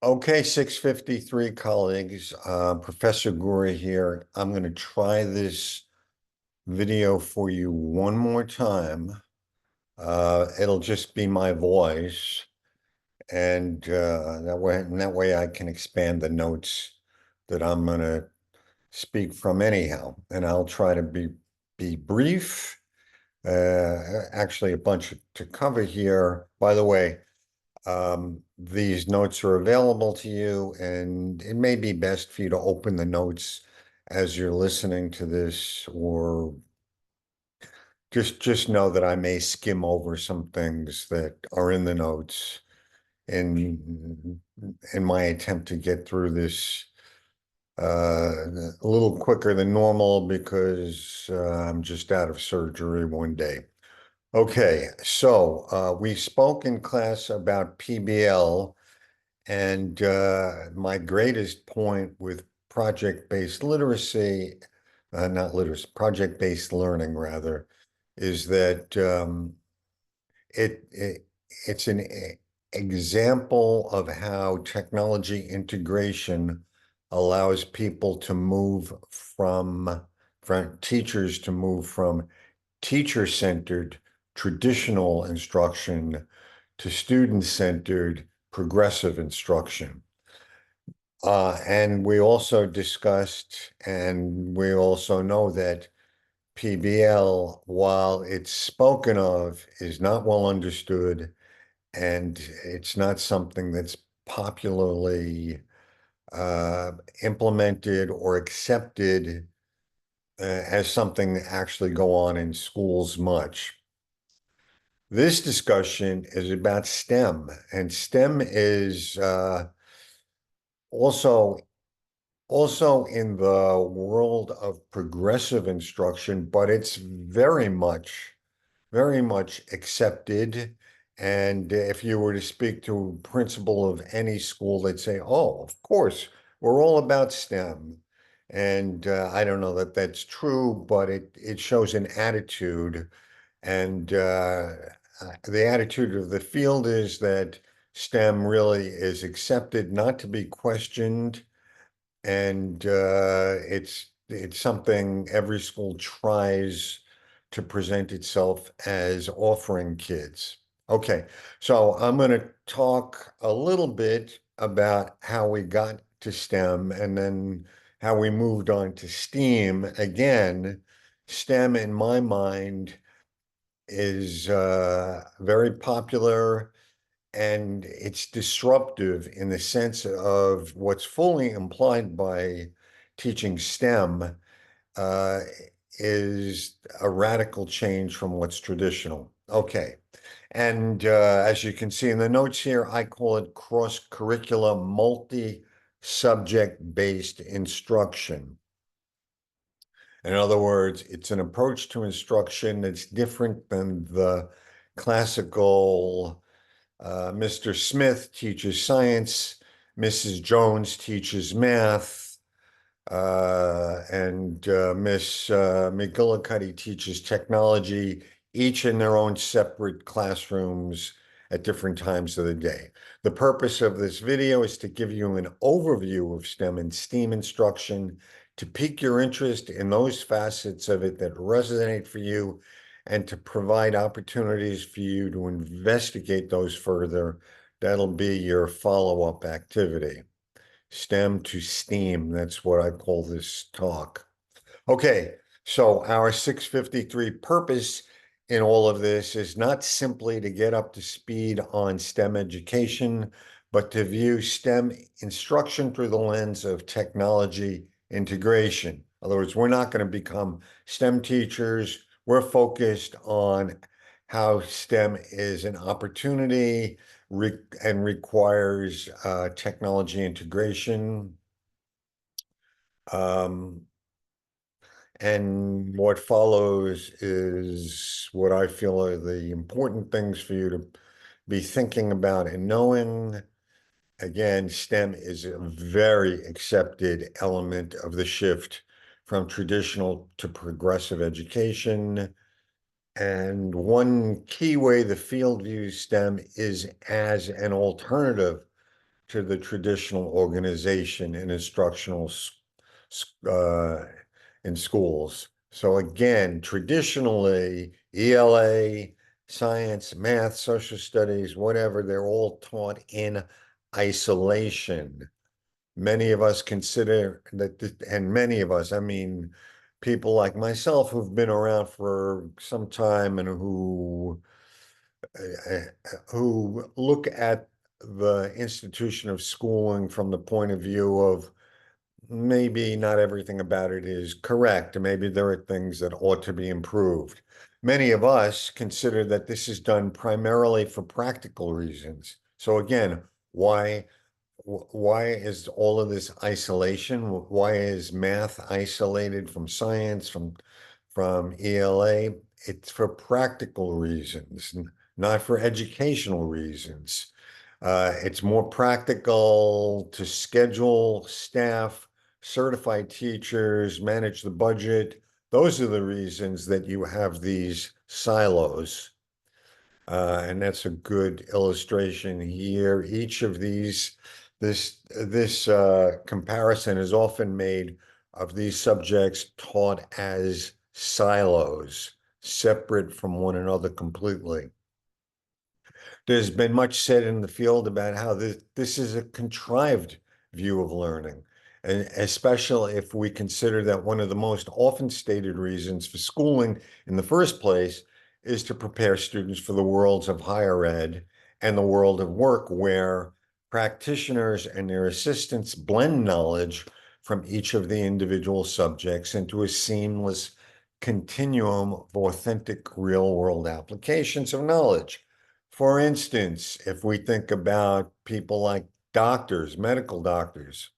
Okay, 653 colleagues, Professor Guri here. I'm going to try this video for you one more time. It'll just be my voice, and that way I can expand the notes that I'm going to speak from anyhow. And I'll try to be brief. Actually, a bunch to cover here. By the way, these notes are available to you, and it may be best for you to open the notes as you're listening to this, or just know that I may skim over some things that are in the notes in in my attempt to get through this a little quicker than normal because I'm just out of surgery one day. Okay, so we spoke in class about PBL. And my greatest point with project-based literacy, not literacy, project-based learning rather, is that it, it it's an example of how technology integration allows people to move from teachers to move from teacher-centered traditional instruction to student-centered progressive instruction. And we also discussed, and we also know that PBL, while it's spoken of, is not well understood, and it's not something that's popularly uh, implemented or accepted as something that actually go on in schools much. This discussion is about STEM, and STEM is also also in the world of progressive instruction, but it's very much accepted. And if you were to speak to a principal of any school, they'd say, "Oh, of course, we're all about STEM." And I don't know that that's true, but it shows an attitude. And the attitude of the field is that STEM really is accepted, not to be questioned, and it's something every school tries to present itself as offering kids. Okay, so I'm going to talk a little bit about how we got to STEM and then how we moved on to STEAM. Again, STEM in my mind is very popular, and it's disruptive in the sense of what's fully implied by teaching STEM uh, is a radical change from what's traditional. Okay. And as you can see in the notes here, I call it cross-curricular, multi-subject based instruction. In other words, it's an approach to instruction that's different than the classical Mr. Smith teaches science, Mrs. Jones teaches math, and Miss McGillicuddy teaches technology, each in their own separate classrooms at different times of the day. The purpose of this video is to give you an overview of STEM and STEAM instruction, to pique your interest in those facets of it that resonate for you, and to provide opportunities for you to investigate those further. That'll be your follow-up activity. STEM to STEAM, that's what I call this talk. Okay, so our 653 purpose in all of this is not simply to get up to speed on STEM education, but to view STEM instruction through the lens of technology integration. In other words, we're not going to become STEM teachers. We're focused on how STEM is an opportunity and requires technology integration. Um, and what follows is what I feel are the important things for you to be thinking about and knowing. Again, STEM is a very accepted element of the shift from traditional to progressive education. And one key way the field views STEM is as an alternative to the traditional organization in instructional uh, in schools. So again, traditionally, ELA, science, math, social studies, whatever, they're all taught in isolation. Many of us consider that, and many of us, I mean, people like myself who've been around for some time and who look at the institution of schooling from the point of view of maybe not everything about it is correct, and maybe there are things that ought to be improved. Many of us consider that this is done primarily for practical reasons. So again, why is all of this isolation? Why is math isolated from science, from ELA? It's for practical reasons, not for educational reasons. It's more practical to schedule staff, certify teachers, manage the budget. Those are the reasons that you have these silos. And that's a good illustration here. Each of these, this comparison is often made of these subjects taught as silos, separate from one another completely. There's been much said in the field about how this is a contrived view of learning, and especially if we consider that one of the most often stated reasons for schooling in the first place is to prepare students for the worlds of higher ed and the world of work, where practitioners and their assistants blend knowledge from each of the individual subjects into a seamless continuum of authentic real-world applications of knowledge. For instance, if we think about people like doctors, medical doctors,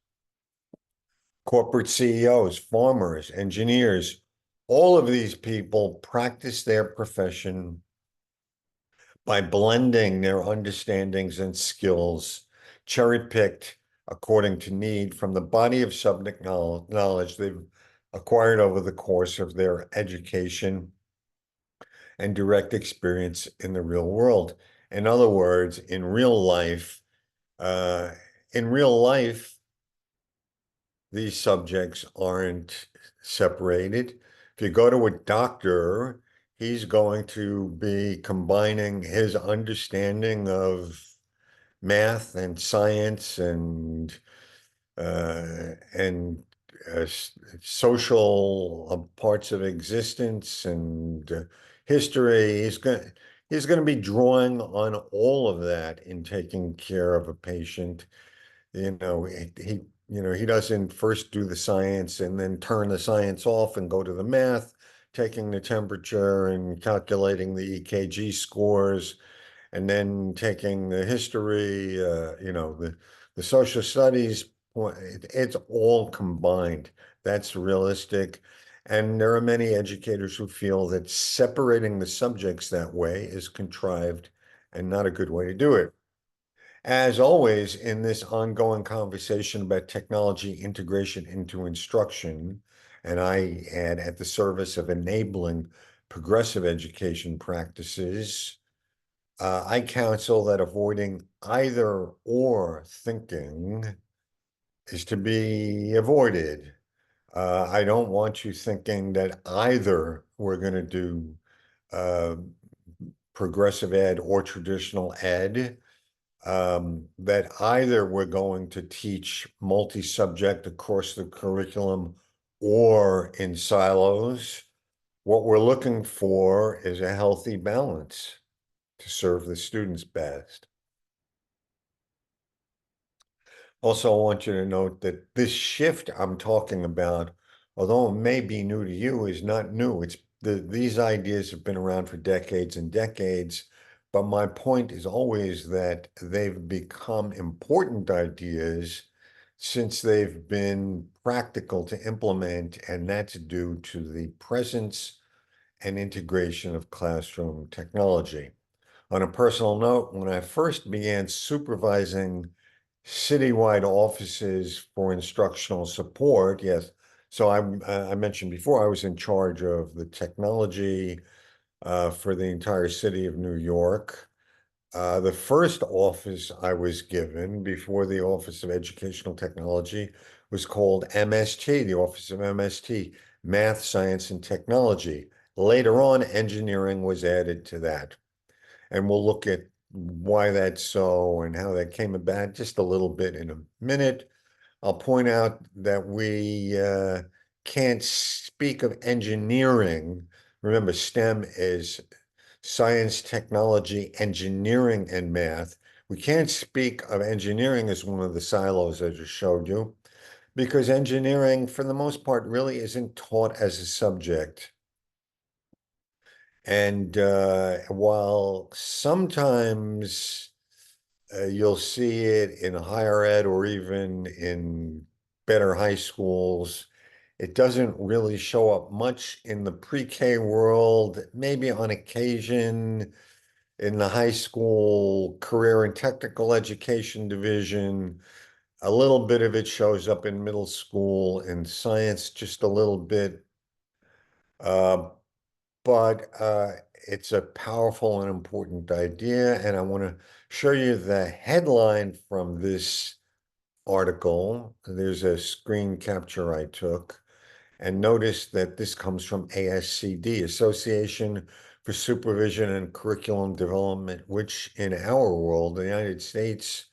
corporate CEOs, farmers, engineers, all of these people practice their profession by blending their understandings and skills, cherry-picked according to need from the body of subject knowledge they've acquired over the course of their education and direct experience in the real world. In other words, uh, in real life, these subjects aren't separated. If you go to a doctor, he's going to be combining his understanding of math and science and social parts of existence and history. He's going to be drawing on all of that in taking care of a patient. He doesn't first do the science and then turn the science off and go to the math, taking the temperature and calculating the EKG scores, and then taking the history, the social studies. It's all combined. That's realistic. And there are many educators who feel that separating the subjects that way is contrived and not a good way to do it. As always, in this ongoing conversation about technology integration into instruction, and I add at the service of enabling progressive education practices, I counsel that avoiding either or thinking is to be avoided. I don't want you thinking that either we're going to do uh, progressive ed or traditional ed, that either we're going to teach multi-subject across the curriculum or in silos. What we're looking for is a healthy balance to serve the students best. Also, I want you to note that this shift I'm talking about, although it may be new to you, is not new. These ideas have been around for decades and decades, but my point is always that they've become important ideas since they've been practical to implement, and that's due to the presence and integration of classroom technology. On a personal note, when I first began supervising citywide offices for instructional support. Yes. So I mentioned before, I was in charge of the technology for the entire city of New York. The first office I was given before the Office of Educational Technology was called MST, the Office of MST, Math, Science, and Technology. Later on, engineering was added to that. And we'll look at why that's so and how that came about just a little bit in a minute. I'll point out that we can't speak of engineering. Remember, STEM is science, technology, engineering, and math. We can't speak of engineering as one of the silos I just showed you, because engineering, for the most part, really isn't taught as a subject. And while sometimes you'll see it in higher ed or even in better high schools, it doesn't really show up much in the pre-K world, maybe on occasion in the high school career and technical education division. A little bit of it shows up in middle school in science, just a little bit. Uh, but it's a powerful and important idea. And I want to show you the headline from this article. There's a screen capture I took. And notice that this comes from ASCD, Association for Supervision and Curriculum Development, which in our world, the United States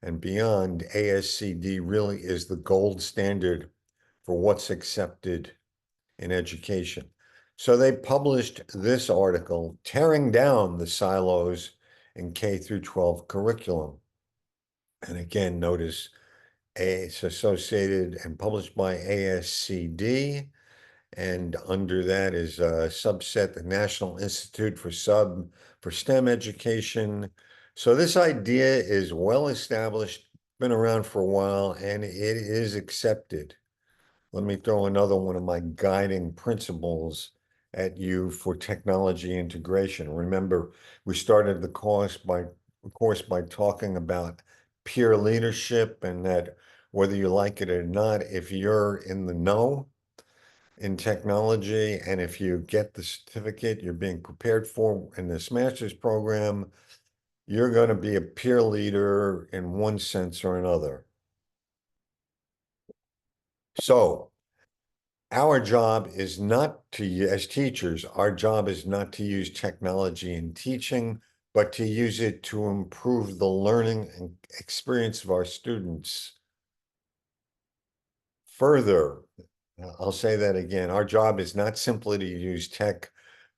and beyond, ASCD really is the gold standard for what's accepted in education. So they published this article, Tearing Down the Silos in K through 12 Curriculum. And again, notice it's associated and published by ASCD. And under that is a subset, the National Institute for STEM Education. So this idea is well established, been around for a while, and it is accepted. Let me throw another one of my guiding principles at you for technology integration. Remember, we started the course by talking about peer leadership, and that whether you like it or not, if you're in the know in technology and if you get the certificate you're being prepared for in this master's program, you're going to be a peer leader in one sense or another. So our job is not to, as teachers, our job is not to use technology in teaching, but to use it to improve the learning and experience of our students. Further, I'll say that again, our job is not simply to use tech,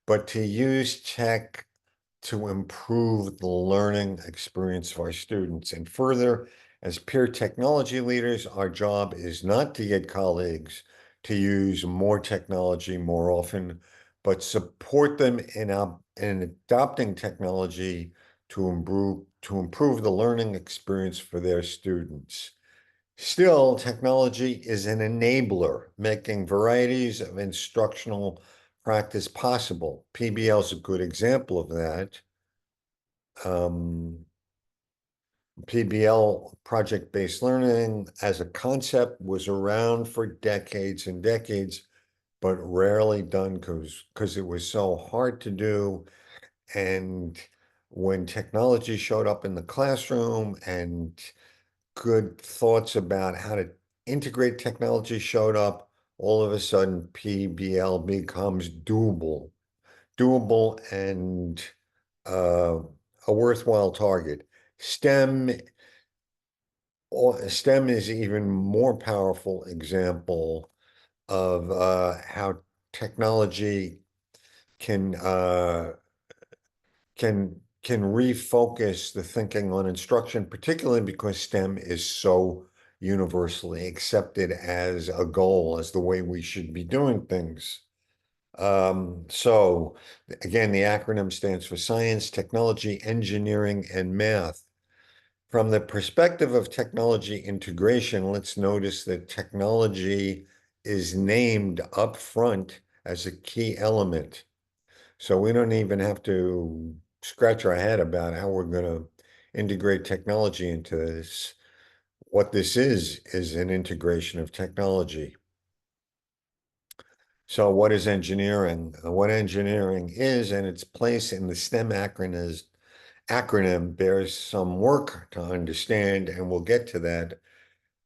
but to use tech to improve the learning experience of our students. And further, as peer technology leaders, our job is not to get colleagues to use more technology more often, but support them in adopting technology to improve the learning experience for their students. Still, technology is an enabler, making varieties of instructional practice possible. PBL is a good example of that. PBL, project-based learning, as a concept was around for decades and decades, but rarely done because it was so hard to do. And when technology showed up in the classroom and good thoughts about how to integrate technology showed up, all of a sudden PBL becomes doable and uh, a worthwhile target. STEM, STEM is even more powerful example of how technology can can refocus the thinking on instruction, particularly because STEM is so universally accepted as a goal, as the way we should be doing things. So again, the acronym stands for science, technology, engineering, and math. From the perspective of technology integration, let's notice that technology is named up front as a key element. So we don't even have to scratch our head about how we're going to integrate technology into this. What this is an integration of technology. So what is engineering? What engineering is and its place in the STEM acronym bears some work to understand, and we'll get to that.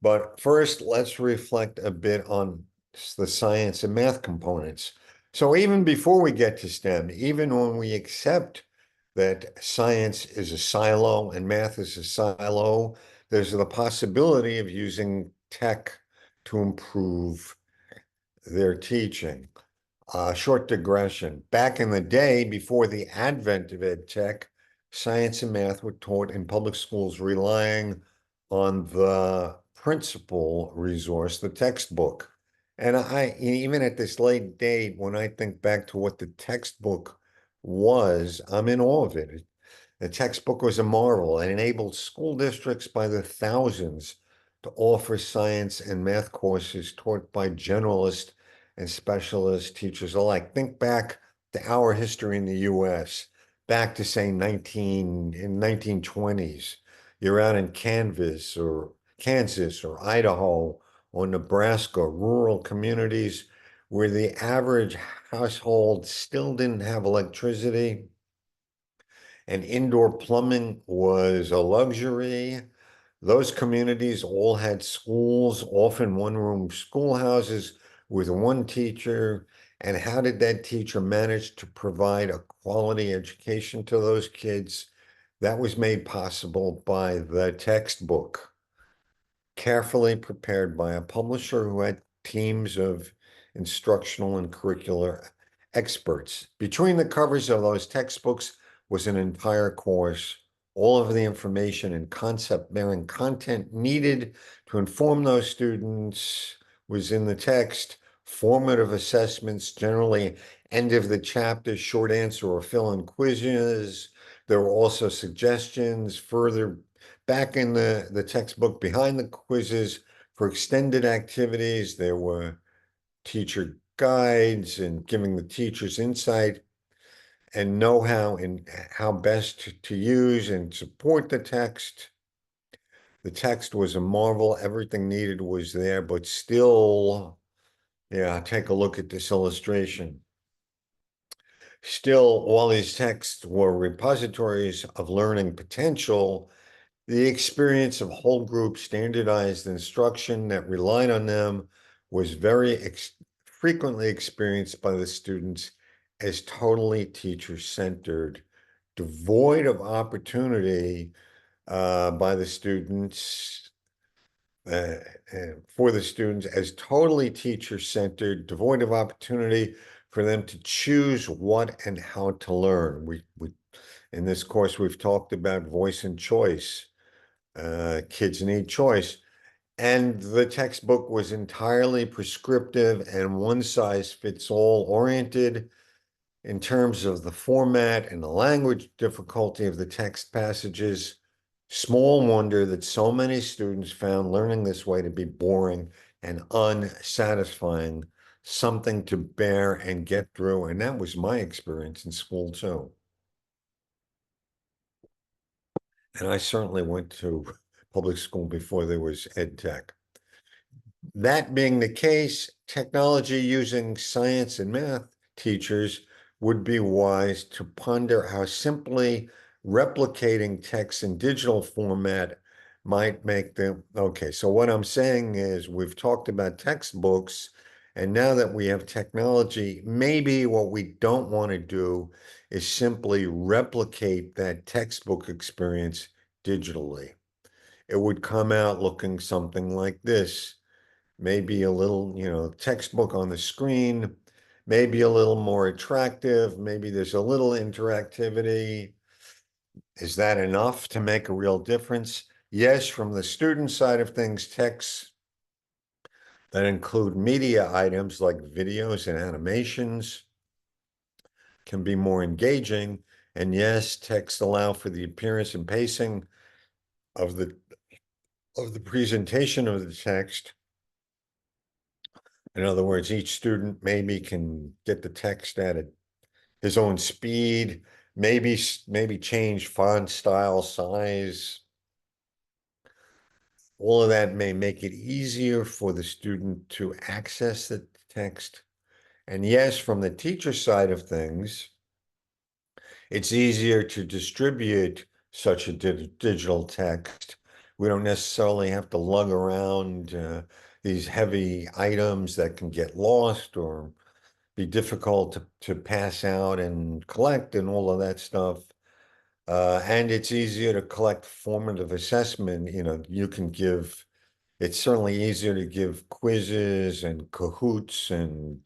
But first, let's reflect a bit on the science and math components. So even before we get to STEM, even when we accept that science is a silo and math is a silo, there's the possibility of using tech to improve their teaching. Short digression. Back in the day, before the advent of ed tech, science and math were taught in public schools relying on the principal resource, the textbook. And even at this late date, when I think back to what the textbook was, I'm in awe of it. The textbook was a marvel and enabled school districts by the thousands to offer science and math courses taught by generalist and specialist teachers alike. Think back to our history in the US, back to say 1920s. You're out in Kansas or Idaho or Nebraska, rural communities where the average household still didn't have electricity and indoor plumbing was a luxury. Those communities all had schools, often one-room schoolhouses with one teacher. And how did that teacher manage to provide a quality education to those kids? That was made possible by the textbook, carefully prepared by a publisher who had teams of instructional and curricular experts. Between the covers of those textbooks was an entire course, all of the information and concept-bearing content needed to inform those students was in the text. Formative assessments, generally end of the chapter, short answer or fill-in quizzes. There were also suggestions further back in the textbook behind the quizzes for extended activities. There were teacher guides and giving the teachers insight and know-how in how best to use and support the text. The text was a marvel. Everything needed was there, but still, yeah, take a look at this illustration. Still, while these texts were repositories of learning potential, the experience of whole group standardized instruction that relied on them was very frequently experienced by the students as totally teacher-centered, devoid of opportunity by the students, uh, for the students as totally teacher-centered, devoid of opportunity for them to choose what and how to learn. In this course, we've talked about voice and choice. Kids need choice. And the textbook was entirely prescriptive and one size fits all oriented in terms of the format and the language difficulty of the text passages. Small wonder that so many students found learning this way to be boring and unsatisfying, something to bear and get through. And that was my experience in school too. And I certainly went to public school before there was ed tech. That being the case, technology using science and math teachers would be wise to ponder how simply replicating text in digital format might make them. Okay, so what I'm saying is we've talked about textbooks, and now that we have technology, maybe what we don't want to do is simply replicate that textbook experience digitally. It would come out looking something like this. Maybe a little, textbook on the screen, maybe a little more attractive. Maybe there's a little interactivity. Is that enough to make a real difference? Yes, from the student side of things, texts that include media items like videos and animations can be more engaging. And yes, texts allow for the appearance and pacing of the presentation of the text. In other words, each student maybe can get the text at his own speed, maybe change font style, size. All of that may make it easier for the student to access the text. And yes, from the teacher side of things, it's easier to distribute such a digital text. We don't necessarily have to lug around these heavy items that can get lost or be difficult to pass out and collect and all of that stuff. And it's easier to collect formative assessment. You can give, it's certainly easier to give quizzes and Kahoots and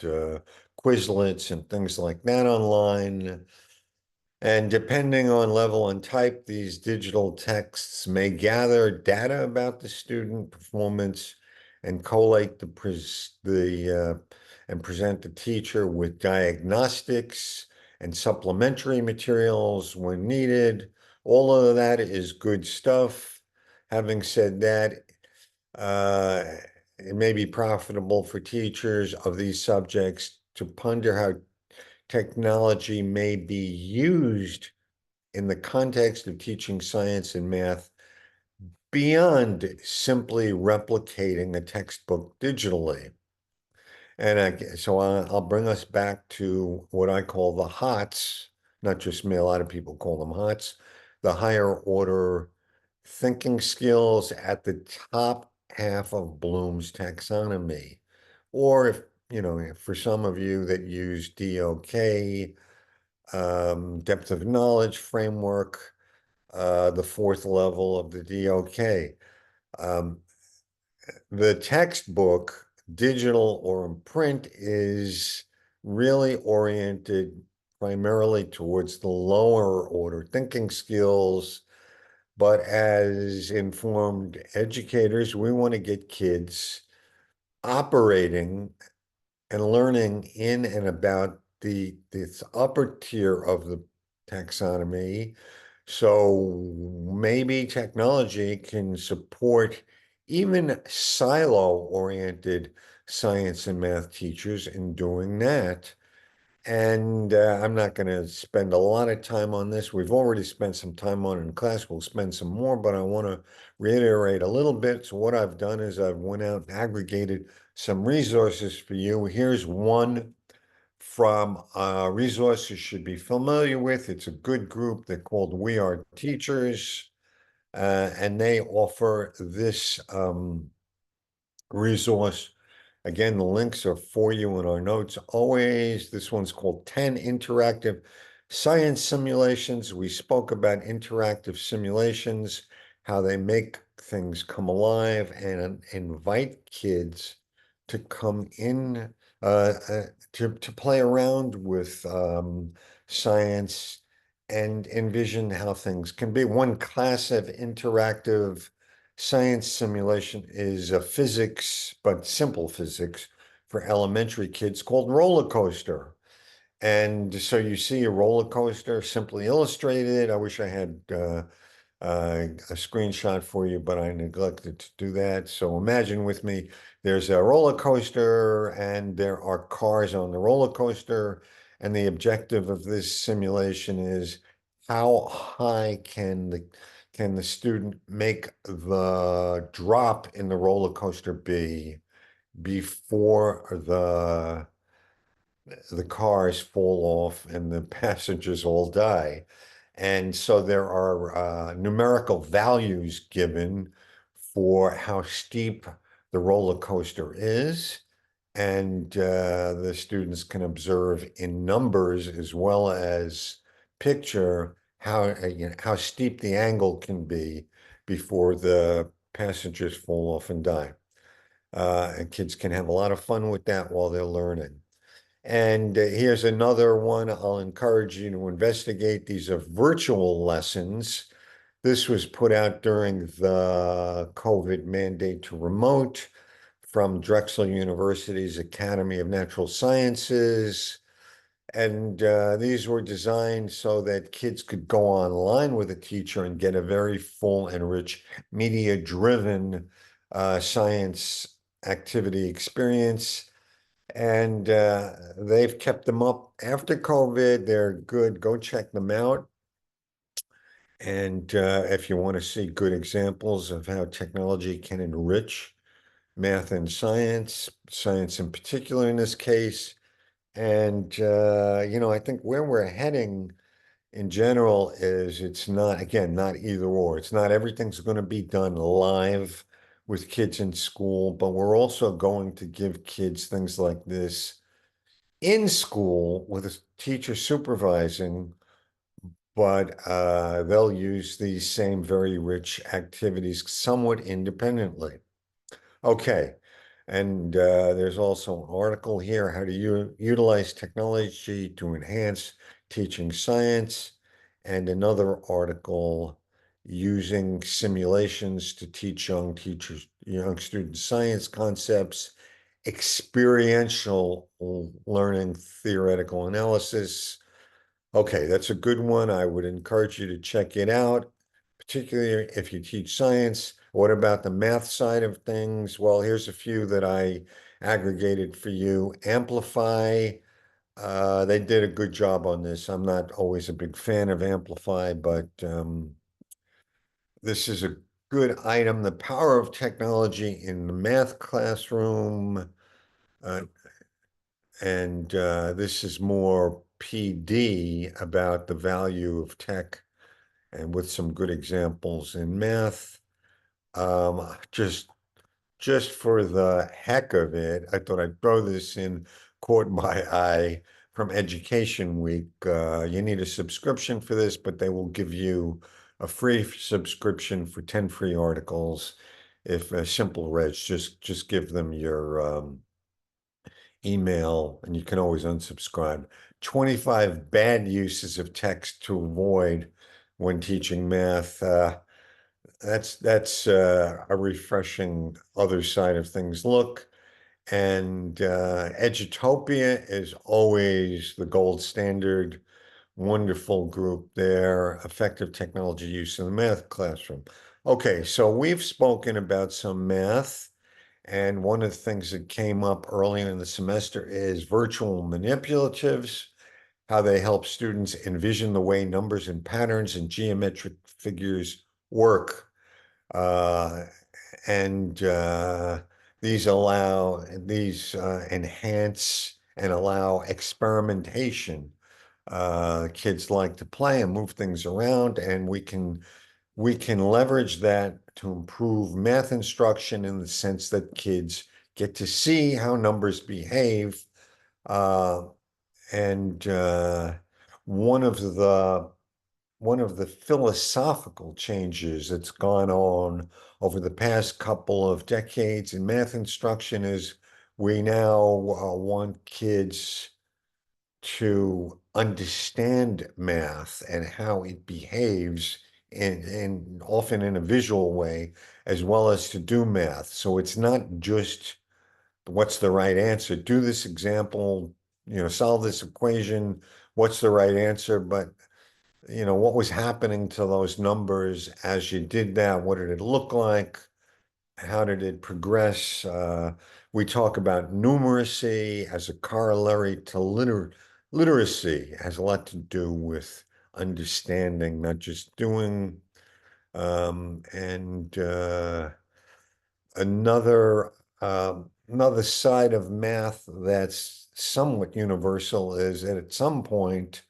Quizlets and things like that online. And depending on level and type, these digital texts may gather data about the student performance and collate and present the teacher with diagnostics and supplementary materials when needed. All of that is good stuff. Having said that, uh, it may be profitable for teachers of these subjects to ponder how technology may be used in the context of teaching science and math beyond simply replicating a textbook digitally. I'll bring us back to what I call the HOTS, not just me, a lot of people call them HOTS, the higher order thinking skills at the top half of Bloom's taxonomy. Or for some of you that use DOK, depth of knowledge framework, the fourth level of the DOK. Um, the textbook, digital or in print, is really oriented primarily towards the lower order thinking skills. But as informed educators, we want to get kids operating and learning in and about this upper tier of the taxonomy. So maybe technology can support even silo-oriented science and math teachers in doing that. And I'm not going to spend a lot of time on this. We've already spent some time on it in class. We'll spend some more, but I want to reiterate a little bit. So what I've done is I've went out and aggregated some resources for you. Here's one from resources you should be familiar with. It's a good group. They're called We Are Teachers, and they offer this resource. Again, the links are for you in our notes always. This one's called 10 Interactive Science Simulations. We spoke about interactive simulations, how they make things come alive and invite kids to come in to play around with science and envision how things can be. One class of interactive science simulation is a physics, but simple physics for elementary kids called roller coaster. And so you see a roller coaster simply illustrated. I wish I had a screenshot for you, but I neglected to do that. So imagine with me, there's a roller coaster and there are cars on the roller coaster. And the objective of this simulation is how high can the student make the drop in the roller coaster be before the cars fall off and the passengers all die. And so there are numerical values given for how steep the roller coaster is. And the students can observe in numbers as well as picture how steep the angle can be before the passengers fall off and die. And kids can have a lot of fun with that while they're learning. And here's another one. I'll encourage you to investigate. These are virtual lessons. This was put out during the COVID mandate to remote from Drexel University's Academy of Natural Sciences. And these were designed so that kids could go online with a teacher and get a very full and rich media-driven science activity experience. And they've kept them up after COVID. They're good. Go check them out. And if you want to see good examples of how technology can enrich math and science in particular in this case. And I think where we're heading in general is it's not, again, not either or. It's not everything's going to be done live with kids in school, but we're also going to give kids things like this in school with a teacher supervising, but they'll use these same very rich activities somewhat independently. Okay. And there's also an article here, how to utilize technology to enhance teaching science, and another article using simulations to teach young students science concepts, experiential learning, theoretical analysis. Okay, that's a good one. I would encourage you to check it out, particularly if you teach science. What about the math side of things? Well, here's a few that I aggregated for you. Amplify, they did a good job on this. I'm not always a big fan of Amplify, but this is a good item. The power of technology in the math classroom. Uh, and this is more PD about the value of tech and with some good examples in math. Um, just just for the heck of it, I thought I'd throw this in, caught my eye from Education Week. You need a subscription for this, but they will give you a free subscription for 10 free articles. If simple Reg, just give them your email, and you can always unsubscribe. 25 bad uses of text to avoid when teaching math. That's a refreshing other side of things look. And Edutopia is always the gold standard. Wonderful group there. Effective technology use in the math classroom. Okay, so we've spoken about some math. And one of the things that came up early in the semester is virtual manipulatives, how they help students envision the way numbers and patterns and geometric figures work. Uh, and these enhance and allow experimentation. Kids like to play and move things around, and we can leverage that to improve math instruction in the sense that kids get to see how numbers behave. Uh, and one of the one of the philosophical changes that's gone on over the past couple of decades in math instruction is we now want kids to understand math and how it behaves and often in a visual way, as well as to do math. So it's not just what's the right answer. Do this example, solve this equation. What's the right answer? But what was happening to those numbers as you did that? What did it look like? How did it progress? We talk about numeracy as a corollary to literacy. It has a lot to do with understanding, not just doing. And another side of math that's somewhat universal is that at some point,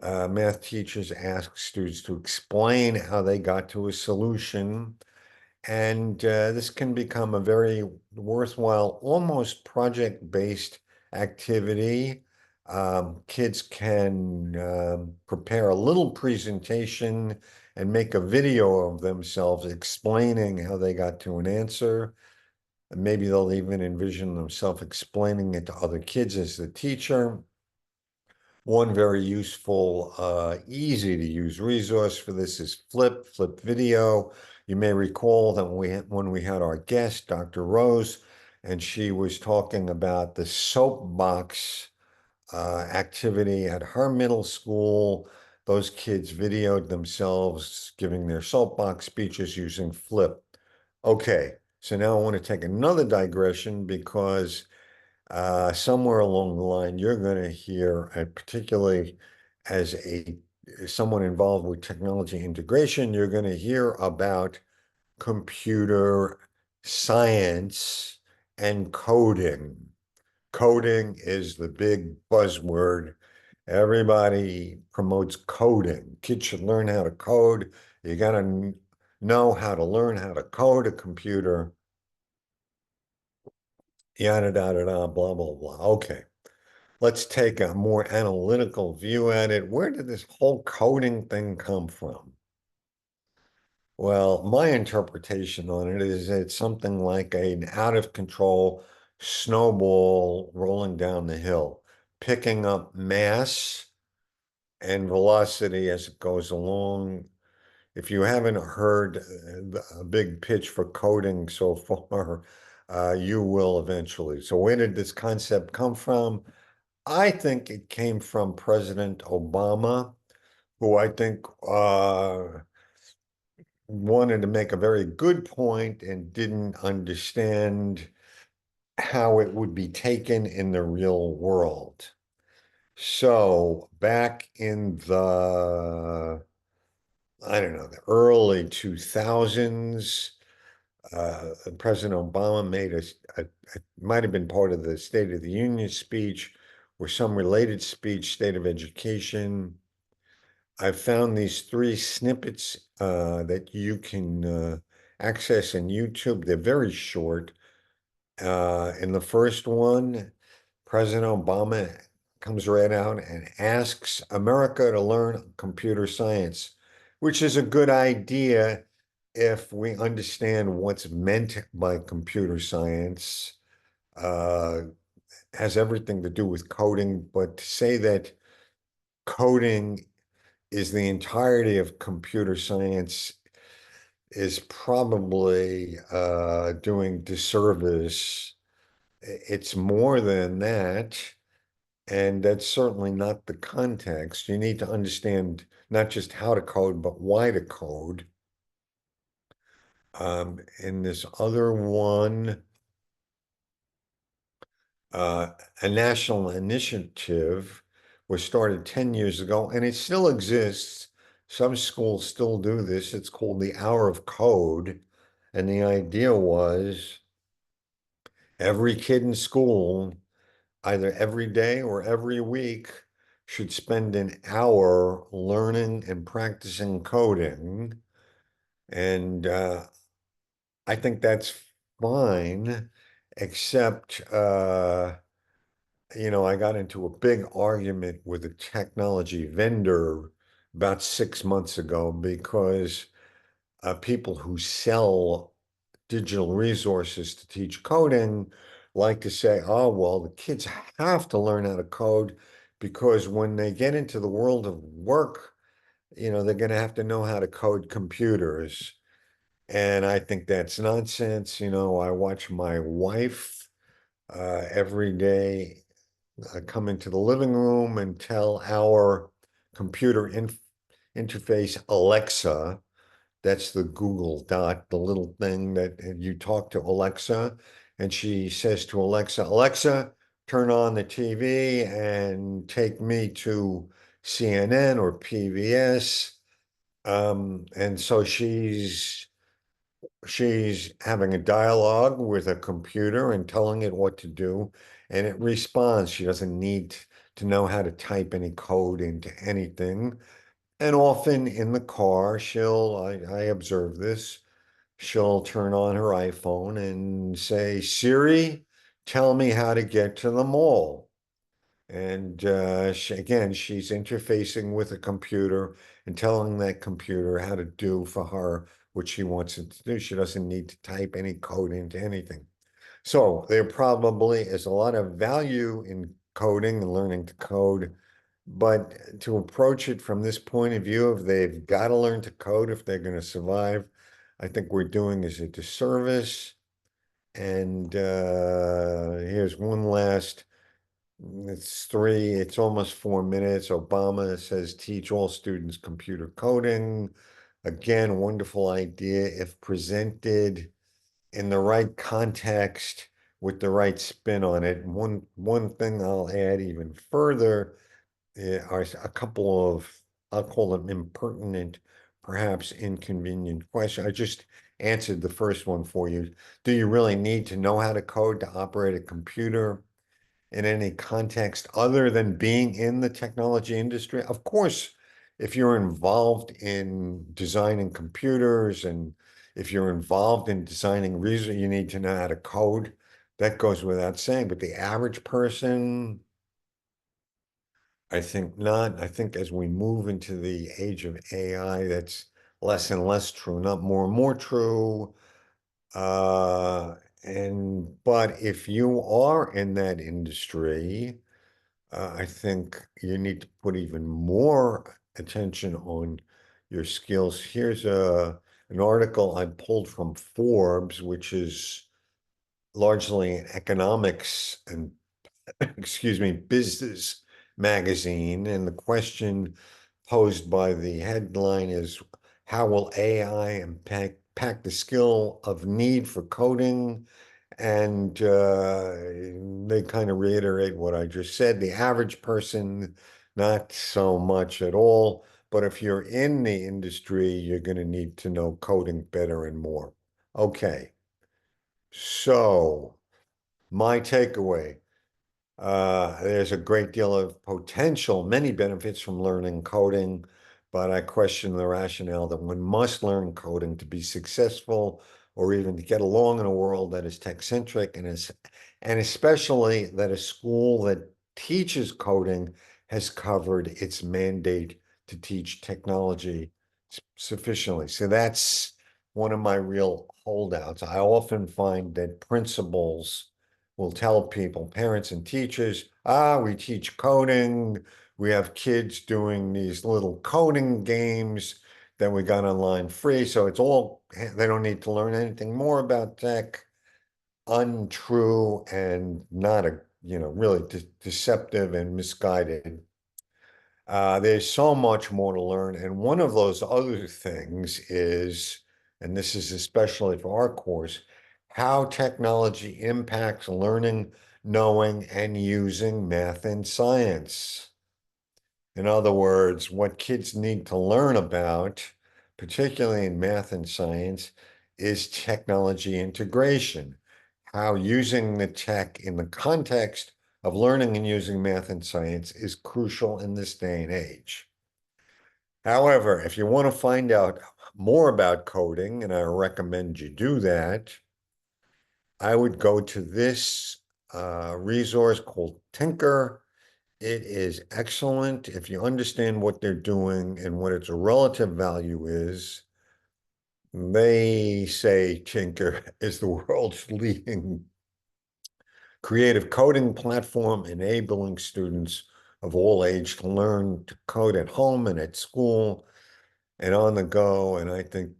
math teachers ask students to explain how they got to a solution. And this can become a very worthwhile, almost project-based activity. Kids can prepare a little presentation and make a video of themselves explaining how they got to an answer. And maybe they'll even envision themselves explaining it to other kids as the teacher. One very useful, easy to use resource for this is Flip Video. You may recall that when we had our guest, Dr. Rose, and she was talking about the soapbox activity at her middle school. Those kids videoed themselves giving their soapbox speeches using Flip. Okay, so now I want to take another digression because somewhere along the line, you're going to hear, particularly as someone involved with technology integration, you're going to hear about computer science and coding. Coding is the big buzzword Everybody promotes coding. Kids should learn how to code. You got to know how to learn how to code a computer, yada, yada, yada, blah, blah, blah. Okay, let's take a more analytical view at it. Where did this whole coding thing come from? Well, my interpretation on it is it's something like an out of control snowball rolling down the hill, picking up mass and velocity as it goes along. If you haven't heard a big pitch for coding so far, you will eventually. So where did this concept come from? I think it came from President Obama, who I think wanted to make a very good point and didn't understand how it would be taken in the real world. So back in the, I don't know, the early 2000s, President Obama made it might have been part of the State of the Union speech or some related speech, State of Education. I found these three snippets that you can access in YouTube. They're very short. In the first one, President Obama comes right out and asks America to learn computer science, which is a good idea if we understand what's meant by computer science. Uh, has everything to do with coding, but to say that coding is the entirety of computer science is probably doing disservice. It's more than that. And that's certainly not the context. You need to understand not just how to code, but why to code. In this other one, uh, a national initiative was started 10 years ago, and it still exists. Some schools still do this. It's called the Hour of Code. And the idea was every kid in school, either every day or every week, should spend an hour learning and practicing coding. And I think that's fine, except, I got into a big argument with a technology vendor about 6 months ago because people who sell digital resources to teach coding like to say, oh, well, the kids have to learn how to code because when they get into the world of work, they're going to have to know how to code computers. And I think that's nonsense. I watch my wife every day come into the living room and tell our computer interface, Alexa, that's the Google dot, the little thing that you talk to Alexa, and she says to Alexa, Alexa, turn on the TV and take me to CNN or PBS. And so she's having a dialogue with a computer and telling it what to do, and it responds. She doesn't need to know how to type any code into anything. And often in the car, I observe this, she'll turn on her iPhone and say, Siri, tell me how to get to the mall. And again, she's interfacing with a computer and telling that computer how to do for her what she wants it to do. She doesn't need to type any code into anything. So there probably is a lot of value in coding and learning to code, but to approach it from this point of view of they've got to learn to code if they're going to survive, I think we're doing is a disservice. And here's one last. It's almost 4 minutes. Obama says teach all students computer coding. Again, wonderful idea if presented in the right context with the right spin on it. One thing I'll add even further are a couple of, I'll call them impertinent, perhaps inconvenient questions. I just answered the first one for you. Do you really need to know how to code to operate a computer? in any context other than being in the technology industry? Of course, if you're involved in designing computers and if you're involved in designing reason, you need to know how to code. That goes without saying. But the average person, I think not. I think as we move into the age of AI, that's less and less true, not more and more true. Uh, but if you are in that industry, I think you need to put even more attention on your skills. Here's an article I pulled from Forbes, which is largely an economics and excuse me, business magazine. And the question posed by the headline is, how will AI impact the skill of need for coding? And they kind of reiterate what I just said. The average person, not so much at all. But if you're in the industry, you're going to need to know coding better and more. Okay, so my takeaway. There's a great deal of potential, many benefits from learning coding, but I question the rationale that one must learn coding to be successful or even to get along in a world that is tech-centric and especially that a school that teaches coding has covered its mandate to teach technology sufficiently. So that's one of my real holdouts. I often find that principals will tell people, parents and teachers, we teach coding. We have kids doing these little coding games that we got online free. So it's all, they don't need to learn anything more about tech. Untrue and not really deceptive and misguided. There's so much more to learn. And one of those other things is, and this is especially for our course, how technology impacts learning, knowing, and using math and science. In other words, what kids need to learn about, particularly in math and science, is technology integration, how using the tech in the context of learning and using math and science is crucial in this day and age. However, if you want to find out more about coding, and I recommend you do that, I would go to this resource called Tinker. It is excellent if you understand what they're doing and what its relative value is. They say Tinker is the world's leading creative coding platform, enabling students of all age to learn to code at home and at school and on the go. And I think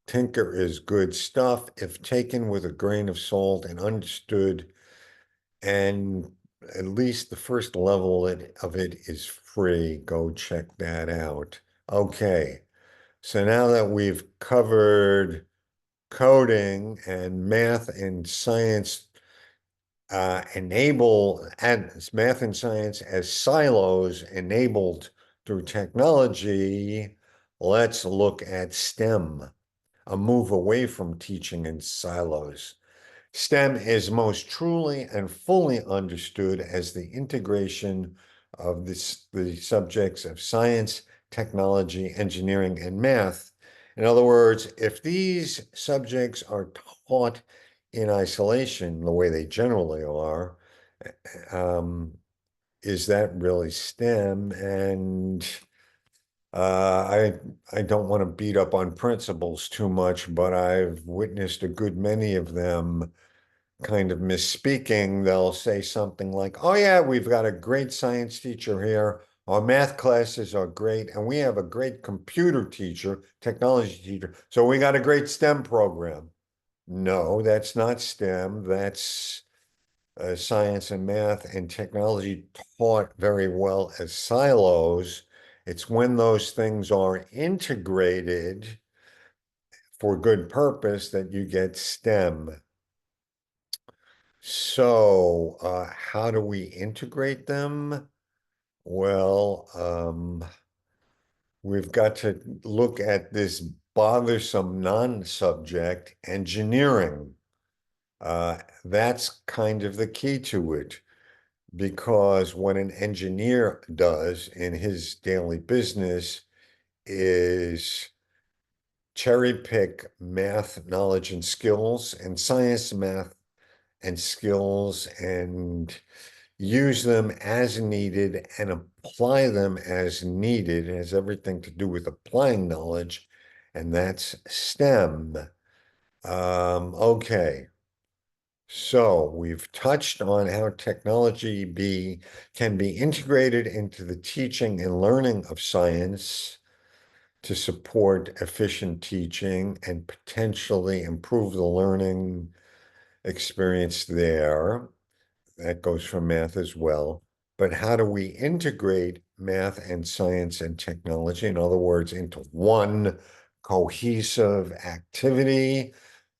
Tinker is good stuff if taken with a grain of salt and understood. And at least the first level of it is free. Go check that out. Okay, so now that we've covered coding and math and science enable as math and science as silos enabled through technology, let's look at STEM, a move away from teaching in silos. STEM is most truly and fully understood as the integration of the subjects of science, technology, engineering, and math. In other words, if these subjects are taught in isolation, the way they generally are, um, is that really STEM? And I don't want to beat up on principals too much, but I've witnessed a good many of them kind of misspeaking. They'll say something like, "Oh yeah, we've got a great science teacher here. Our math classes are great, and we have a great computer teacher, technology teacher. So we got a great STEM program." No, that's not STEM. That's science and math and technology taught very well as silos. It's when those things are integrated for good purpose that you get STEM. So, how do we integrate them? Well, we've got to look at this bothersome non-subject, engineering. That's kind of the key to it. because what an engineer does in his daily business is cherry pick math, knowledge, and skills, and science, math, and skills, and use them as needed and apply them as needed. It has everything to do with applying knowledge, and that's STEM. Okay. So we've touched on how can be integrated into the teaching and learning of science to support efficient teaching and potentially improve the learning experience there. That goes for math as well. But how do we integrate math and science and technology, in other words, into one cohesive activity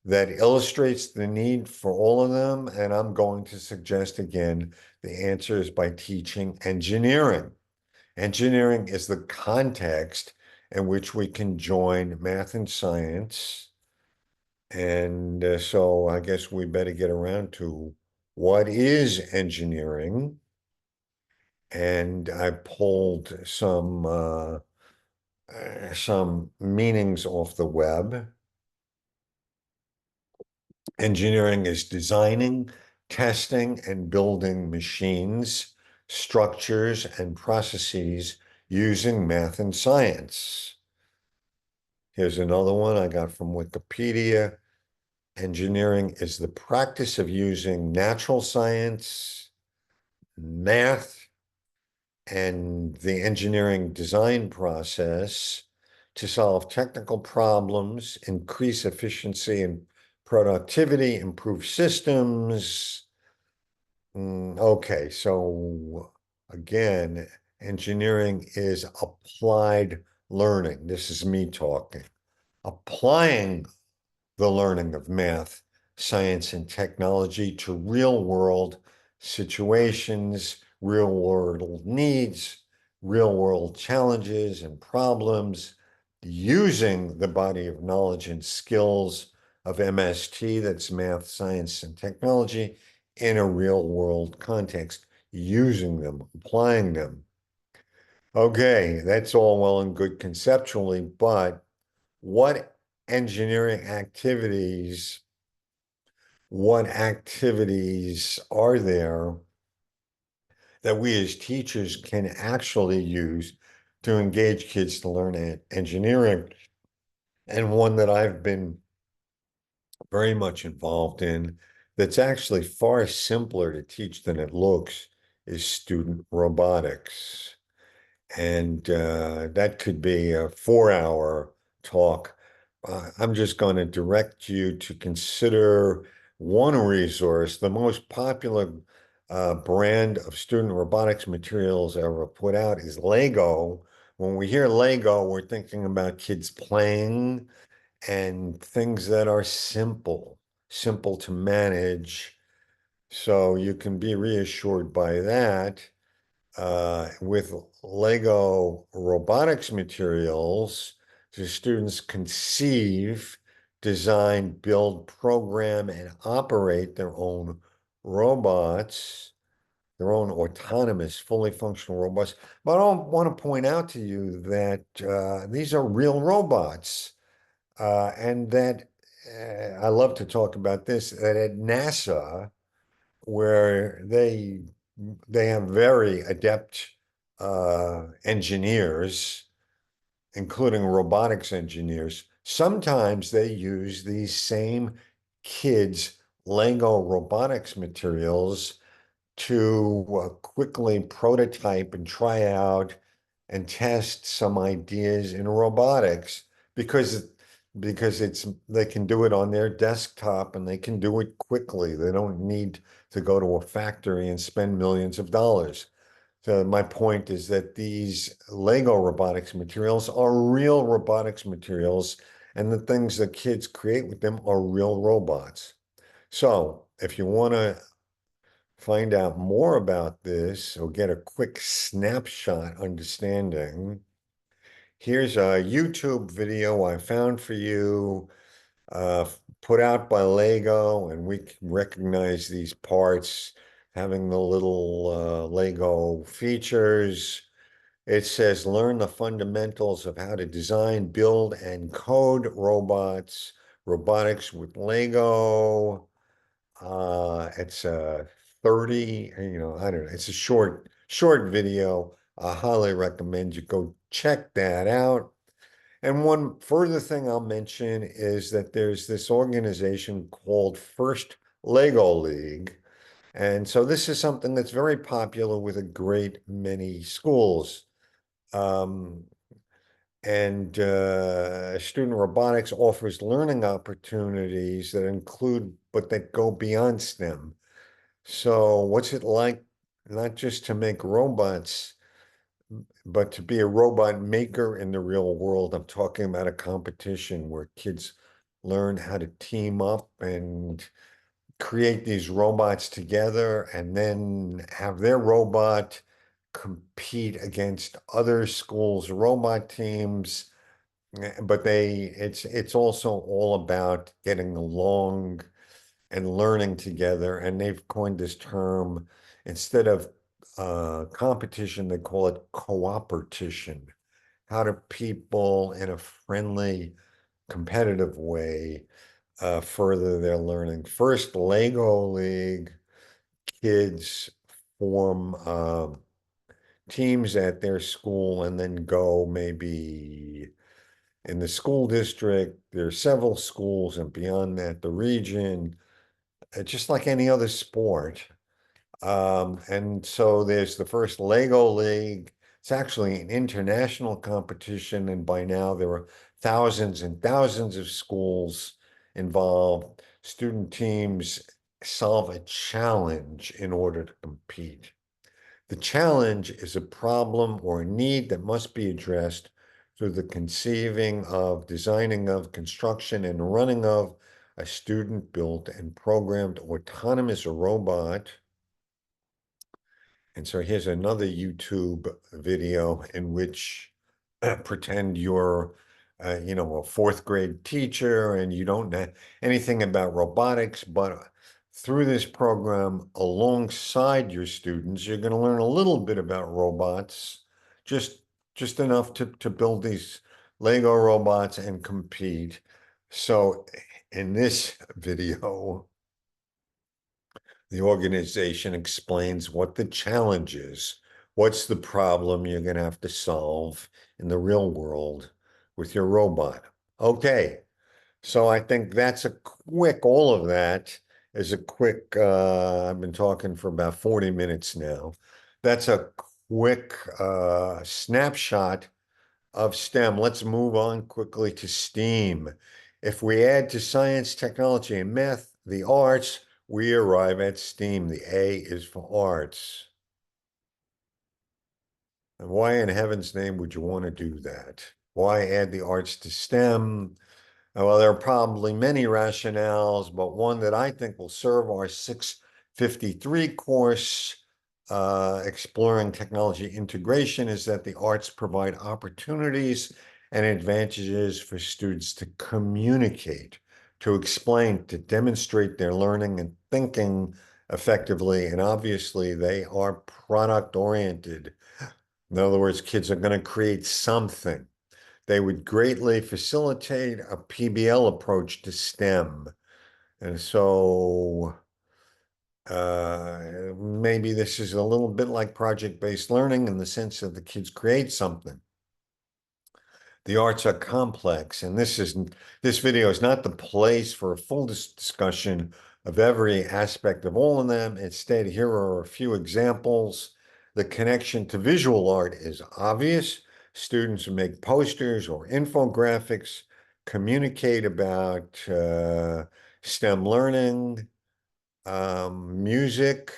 that illustrates the need for all of them? And I'm going to suggest again, the answer is by teaching engineering. Engineering is the context in which we can join math and science. And so I guess we better get around to what is engineering. And I pulled some meanings off the web. Engineering is designing, testing, and building machines, structures, and processes using math and science. Here's another one I got from Wikipedia. Engineering is the practice of using natural science, math, and the engineering design process to solve technical problems, increase efficiency and productivity, improve systems. Okay, so again, engineering is applied learning. This is me talking. Applying the learning of math, science, and technology to real world situations, real world needs, real world challenges and problems, using the body of knowledge and skills of MST, that's math, science, and technology, in a real world context, using them, applying them. Okay, that's all well and good conceptually, but what engineering activities, what activities are there that we as teachers can actually use to engage kids to learn engineering? And one that I've been very much involved in that's actually far simpler to teach than it looks is student robotics. And that could be a 4 hour talk. I'm just going to direct you to consider one resource. The most popular brand of student robotics materials ever put out is Lego. When we hear Lego, we're thinking about kids playing and things that are simple, simple to manage. So you can be reassured by that. With Lego robotics materials, the students conceive, design, build, program, and operate their own robots, their own autonomous, fully functional robots. But I want to point out to you that these are real robots, and that I love to talk about this, that at NASA, where they have very adept engineers, including robotics engineers. Sometimes they use these same kids' Lego robotics materials to quickly prototype and try out and test some ideas in robotics because it's they can do it on their desktop and they can do it quickly. They don't need to go to a factory and spend millions of dollars. So my point is that these Lego robotics materials are real robotics materials, and the things that kids create with them are real robots. So if you want to find out more about this or get a quick snapshot understanding, here's a YouTube video I found for you, uh, put out by Lego, and we can recognize these parts having the little Lego features. It says learn the fundamentals of how to design, build, and code robots, robotics with Lego. It's a 30, I don't know. It's a short video. I highly recommend you go check that out. And one further thing I'll mention is that there's this organization called First Lego League. And so this is something that's very popular with a great many schools. Um, and Student robotics offers learning opportunities that include, but that go beyond STEM. So what's it like not just to make robots, but to be a robot maker in the real world? I'm talking about a competition where kids learn how to team up and create these robots together and then have their robot compete against other schools' robot teams. But it's also all about getting along and learning together. And they've coined this term instead of competition, they call it cooperation. How do people in a friendly, competitive way further their learning? First, Lego League kids form teams at their school and then go maybe in the school district. There are several schools, and beyond that, the region, just like any other sport. And so there's the first Lego League. It's actually an international competition, and by now there are thousands and thousands of schools involved. Student teams solve a challenge in order to compete. The challenge is a problem or a need that must be addressed through the conceiving of, designing of, construction, and running of a student-built and programmed autonomous robot. And so here's another YouTube video in which pretend you're, a fourth grade teacher and you don't know anything about robotics, but through this program, alongside your students, you're going to learn a little bit about robots, just just enough to build these Lego robots and compete. So in this video, the organization explains what the challenge is. What's the problem you're going to have to solve in the real world with your robot? Okay, so I think that's a quick, all of that is a quick, I've been talking for about 40 minutes now. That's a quick snapshot of STEM. Let's move on quickly to STEAM. If we add to science, technology, and math, the arts, we arrive at STEAM. The A is for arts. And why in heaven's name would you want to do that? Why add the arts to STEM? Well, there are probably many rationales, but one that I think will serve our 653 course, exploring technology integration, is that the arts provide opportunities and advantages for students to communicate, to explain, to demonstrate their learning and thinking effectively. And obviously, they are product oriented. In other words, kids are going to create something. They would greatly facilitate a PBL approach to STEM. And so maybe this is a little bit like project-based learning in the sense that the kids create something. The arts are complex, and this video is not the place for a full discussion of every aspect of all of them. Instead, here are a few examples. The connection to visual art is obvious. Students who make posters or infographics communicate about STEM learning, music,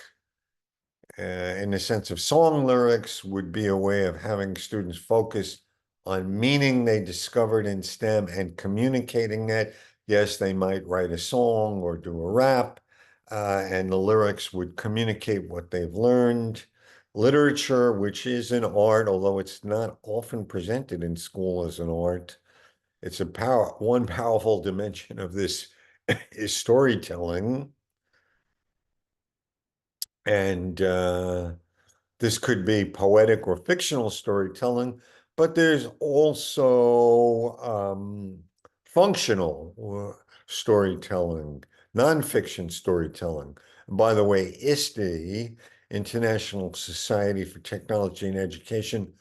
in the sense of song lyrics, would be a way of having students focus on meaning they discovered in STEM and communicating that. Yes, they might write a song or do a rap, and the lyrics would communicate what they've learned. Literature, which is an art, although it's not often presented in school as an art, it's one powerful dimension of this is storytelling. And this could be poetic or fictional storytelling, but there's also functional storytelling, nonfiction storytelling. And by the way, ISTE, International Society for Technology and Education,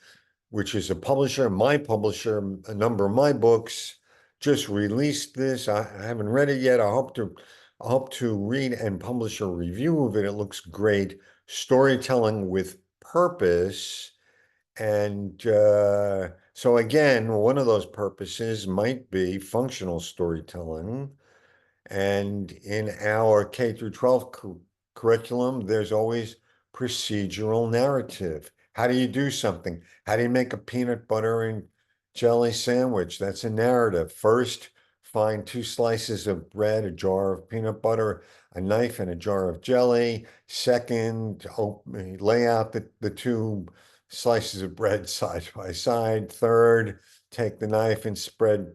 which is a publisher, my publisher, a number of my books, just released this. I haven't read it yet. I hope to read and publish a review of it. It looks great. Storytelling with purpose. And so again, one of those purposes might be functional storytelling. And in our K through 12 curriculum, there's always procedural narrative. How do you do something? How do you make a peanut butter and jelly sandwich? That's a narrative. First, find two slices of bread, a jar of peanut butter, a knife, and a jar of jelly. Second, lay out the two slices of bread side by side. Third, take the knife and spread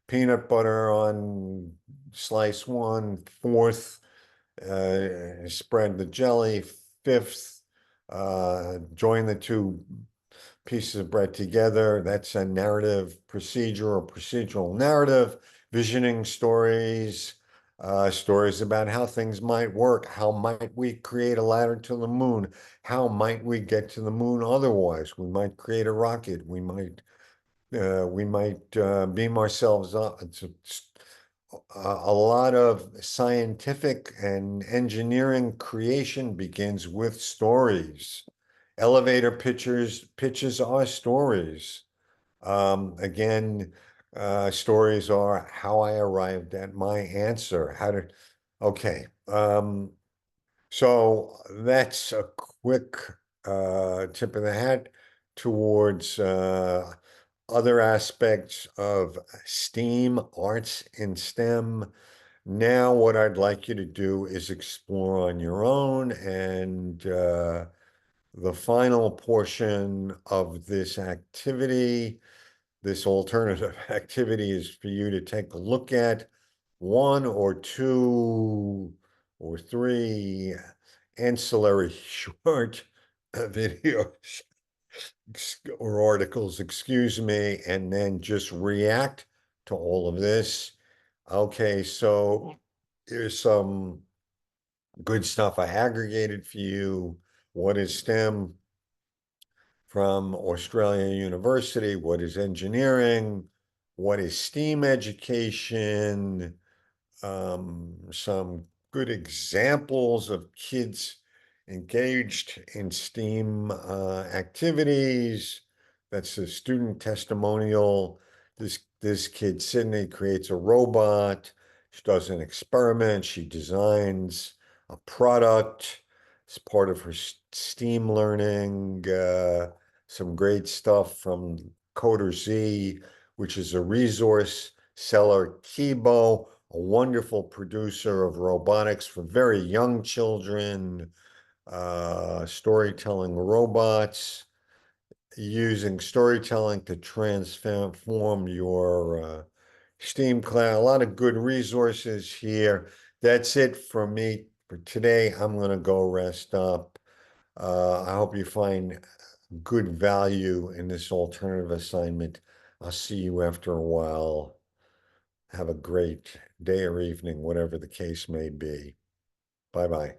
peanut butter on slice one. Fourth, spread the jelly. Fifth, join the two pieces of bread together. That's a narrative procedure or procedural narrative, visioning stories, stories about how things might work. How might we create a ladder to the moon? How might we get to the moon otherwise? We might create a rocket. We might beam ourselves up. It's a lot of scientific and engineering creation begins with stories. Elevator pitches are stories. Again, stories are how I arrived at my answer. Okay. So that's a quick tip of the hat towards other aspects of STEAM, arts and STEM. Now, what I'd like you to do is explore on your own, and the final portion of this activity, this alternative activity, is for you to take a look at one or two or three ancillary short videos or articles, excuse me, and then just react to all of this. Okay, so here's some good stuff I aggregated for you. What is STEM from Australia University? What is engineering? What is STEAM education? Some good examples of kids engaged in STEAM activities. That's a student testimonial. This kid, Sydney, creates a robot. She does an experiment. She designs a product. It's part of her STEAM learning. Some great stuff from Coder Z, which is a resource seller. Kibo, a wonderful producer of robotics for very young children, storytelling robots, using storytelling to transform your STEAM class. A lot of good resources here. That's it for me for today. I'm going to go rest up. I hope you find good value in this alternative assignment. I'll see you after a while. Have a great day or evening, whatever the case may be. Bye bye.